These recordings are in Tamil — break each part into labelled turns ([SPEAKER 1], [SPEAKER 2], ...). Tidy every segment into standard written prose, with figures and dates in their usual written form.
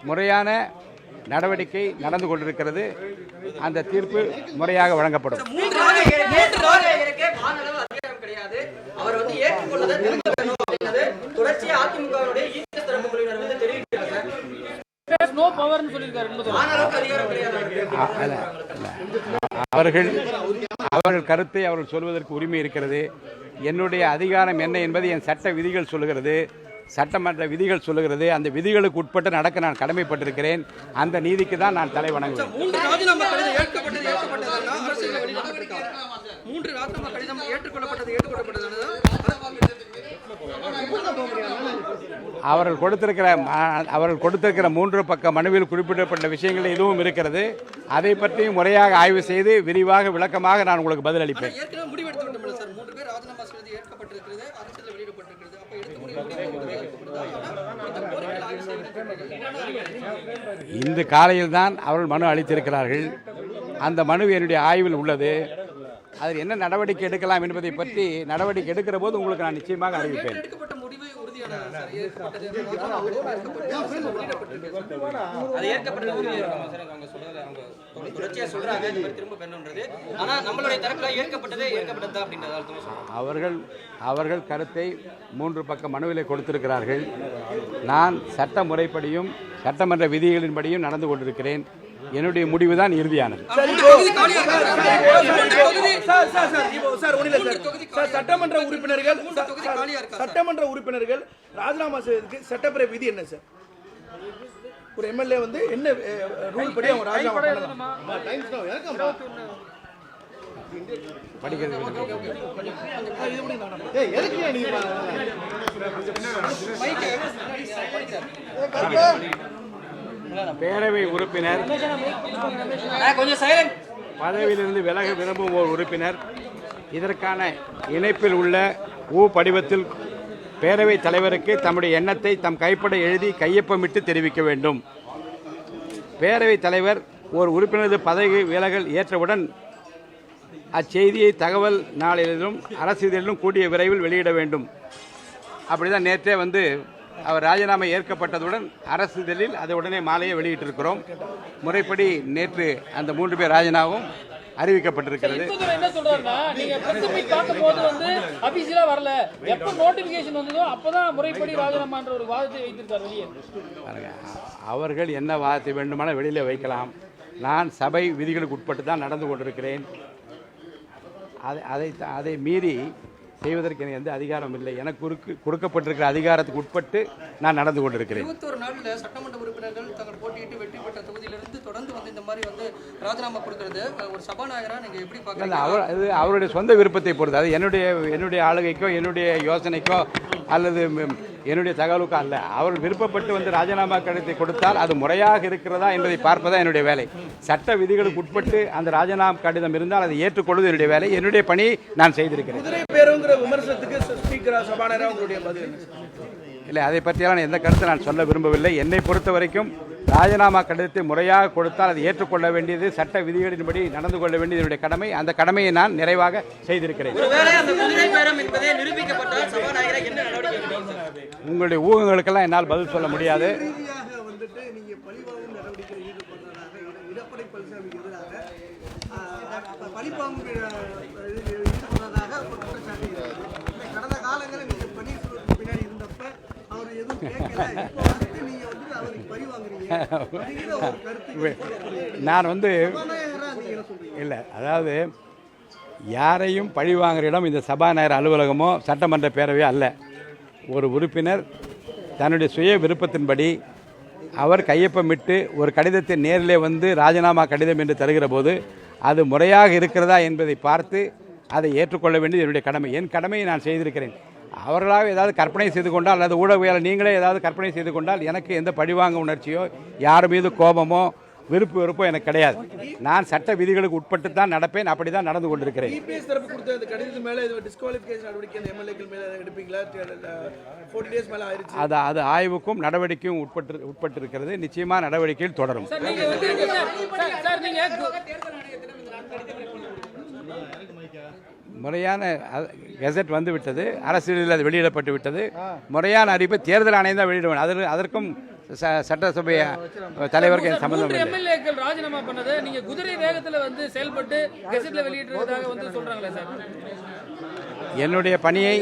[SPEAKER 1] முறையான நடவடிக்கை நடந்து கொண்டிருக்கிறது. அந்த தீர்ப்பு முறையாக வழங்கப்படும். அவர்கள் கருத்தை அவர்கள் சொல்வதற்கு உரிமை இருக்கிறது. என்னுடைய அதிகாரம் என்ன என்பது என் சட்ட விதிகள் சொல்லுகிறது, சட்டமன்ற விதிகள் சொல்லுகிறது. அந்த விதிகளுக்கு உட்பட்டு நடக்க நான் கடமைப்பட்டிருக்கிறேன். அந்த நீதிக்கு தான் நான் தலை வணங்குவேன். அவர்கள் கொடுத்திருக்கிற 3 பக்க மனுவில் குறிப்பிடப்பட்ட விஷயங்கள் எதுவும் இருக்கிறது. அதை பற்றி முறையாக ஆய்வு செய்து விரிவாக விளக்கமாக நான் உங்களுக்கு பதில் அளிப்பேன். இந்த காலையில் தான் அவர்கள் மனு அளித்திருக்கிறார்கள். அந்த மனு என்னுடைய ஆய்வில் உள்ளது. அதில் என்ன நடவடிக்கை எடுக்கலாம் என்பதை பற்றி நடவடிக்கை எடுக்கிற போது உங்களுக்கு நான் நிச்சயமாக அறிவிப்பேன். அவர்கள் கருத்தை 3 பக்க மனுவிலை கொடுத்திருக்கிறார்கள். நான் சட்ட முறைப்படியும் சட்டமன்ற விதிகளின்படியும் நடந்து கொண்டிருக்கிறேன். என்னுடைய முடிவு தான் இறுதியானது.
[SPEAKER 2] சட்டமன்ற உறுப்பினர்கள் ராஜினாமா செய்வதற்கு சட்டப்பேரவை விதி என்ன சார்? ஒரு எம்எல்ஏ வந்து என்ன ரூல் படி அவங்க ராஜினாமா பண்ணலாம்?
[SPEAKER 1] பேரவை உறுப்பினர் பதவியிலிருந்து விலக விரும்பும் ஒரு உறுப்பினர் இதற்கான இணைப்பில் உள்ள படிவத்தில் பேரவைத் தலைவருக்கு தம்முடைய எண்ணத்தை தம் கைப்பட எழுதி கையொப்பமிட்டு தெரிவிக்க வேண்டும். பேரவைத் தலைவர் ஒரு உறுப்பினரது பதவி விலகல் ஏற்றவுடன் அச்செய்தியை தகவல் நாளிலும் அரசிதழிலும் கூடிய விரைவில் வெளியிட வேண்டும். அப்படிதான் நேற்றே வந்து அவர் ராஜினாமா ஏற்கப்பட்டதுடன் அரசிதழில் அதை உடனே மாலையை வெளியிட்டிருக்கிறோம். முறைப்படி நேற்று அந்த 3 பேர் ராஜினாமாவும் அறிவிக்கப்பட்டிருக்கிறது. அவர்கள் என்ன வாதத்தை வேண்டுமானால் வெளியில வைக்கலாம். நான் சபை விதிகளுக்கு உட்பட்டு தான் நடந்து கொண்டிருக்கிறேன். அதை மீறி செய்வதற்கு எனக்கு எந்த அதிகாரம் இல்லை. எனக்கு கொடுக்கப்பட்டிருக்கிற அதிகாரத்துக்கு உட்பட்டு நான் நடந்து கொண்டிருக்கிறேன்.
[SPEAKER 2] 21 நாளில் சட்டமன்ற உறுப்பினர்கள் தங்கள் போட்டியிட்டு வெற்றி பெற்ற தொகுதியிலிருந்து தொடர்ந்து வந்து இந்த மாதிரி வந்து ராஜினாமா கொடுக்கிறது ஒரு சபாநாயகராக நீங்கள் எப்படி பார்க்குறீங்க?
[SPEAKER 1] அது அவருடைய சொந்த விருப்பத்தை பொறுத்து. அது என்னுடைய ஆளுகைக்கோ என்னுடைய யோசனைக்கோ அல்லது என்னுடைய தகவலுக்கோ அல்ல. அவர்கள் விருப்பப்பட்டு வந்து ராஜினாமா கடிதத்தை கொடுத்தால் அது முறையாக இருக்கிறதா என்பதை பார்ப்பதா என்னுடைய வேலை. சட்ட விதிகளுக்கு உட்பட்டு அந்த ராஜினாமா கடிதம் இருந்தால் அதை ஏற்றுக்கொள்வது என்னுடைய வேலை. என்னுடைய பணி நான் செய்திருக்கிறேன். இல்லை, அதை பற்றியெல்லாம் எந்த கருத்தை நான் சொல்ல விரும்பவில்லை. என்னை பொறுத்த வரைக்கும் ராஜினாமா கடிதத்தை முறையாக கொடுத்தால் அதை ஏற்றுக்கொள்ள வேண்டியது சட்ட விதிகளின்படி நடந்து கொள்ள வேண்டியது என்னுடைய கடமை. அந்த கடமையை நான் நிறைவாக செய்திருக்கிறேன். உங்களுடைய ஊகங்களுக்கெல்லாம் என்னால் பதில் சொல்ல முடியாது. நான் வந்து இல்லை, அதாவது யாரையும் பழிவாங்குற இடம் இந்த சபாநாயகர் அலுவலகமோ சட்டமன்ற பேரவையோ அல்ல. ஒரு உறுப்பினர் தன்னுடைய சுய விருப்பத்தின்படி அவர் கையொப்பமிட்டு ஒரு கடிதத்தை நேரிலே வந்து ராஜினாமா கடிதம் என்று தருகிற போது அது முறையாக இருக்கிறதா என்பதை பார்த்து அதை ஏற்றுக்கொள்ள வேண்டியது என்னுடைய கடமை. என் கடமையை நான் செய்திருக்கிறேன். அவர்களாக ஏதாவது கற்பனை செய்து கொண்டால் அல்லது ஊடகவியலாளர் நீங்களே ஏதாவது கற்பனை செய்து கொண்டால் எனக்கு எந்த பழிவாங்க உணர்ச்சியோ யார் மீது கோபமோ வெறுப்போ எனக்கு கிடையாது. நான் சட்ட விதிகளுக்கு உட்பட்டு தான் நடப்பேன். அப்படி தான் நடந்து கொண்டிருக்கிறேன். அது ஆய்வுக்கும் நடவடிக்கையும் உட்பட்டிருக்கிறது. நிச்சயமாக நடவடிக்கையில் தொடரும். முறையான கெசட் வந்துவிட்டது, அரசியலில் அது வெளியிடப்பட்டு விட்டது. முறையான அறிவிப்பை தேர்தல் ஆணையம் தான் வெளியிடுவேன். அதற்கும் சட்டசபை தலைவருக்கு எனக்கு சம்மந்தம் இல்லை.
[SPEAKER 3] எம்எல்ஏக்கள் ராஜினாமா பண்ணதை நீங்க குதிரை வேகத்துல வந்து செயல்பட்டு கெசட்ல வெளியிட்டதாக வந்து சொல்றாங்களே சார்.
[SPEAKER 1] என்னுடைய பணியை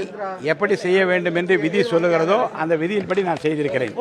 [SPEAKER 1] எப்படி செய்ய வேண்டும் என்று விதி சொல்லுகிறதோ அந்த விதியின்படி நான் செய்திருக்கிறேன்.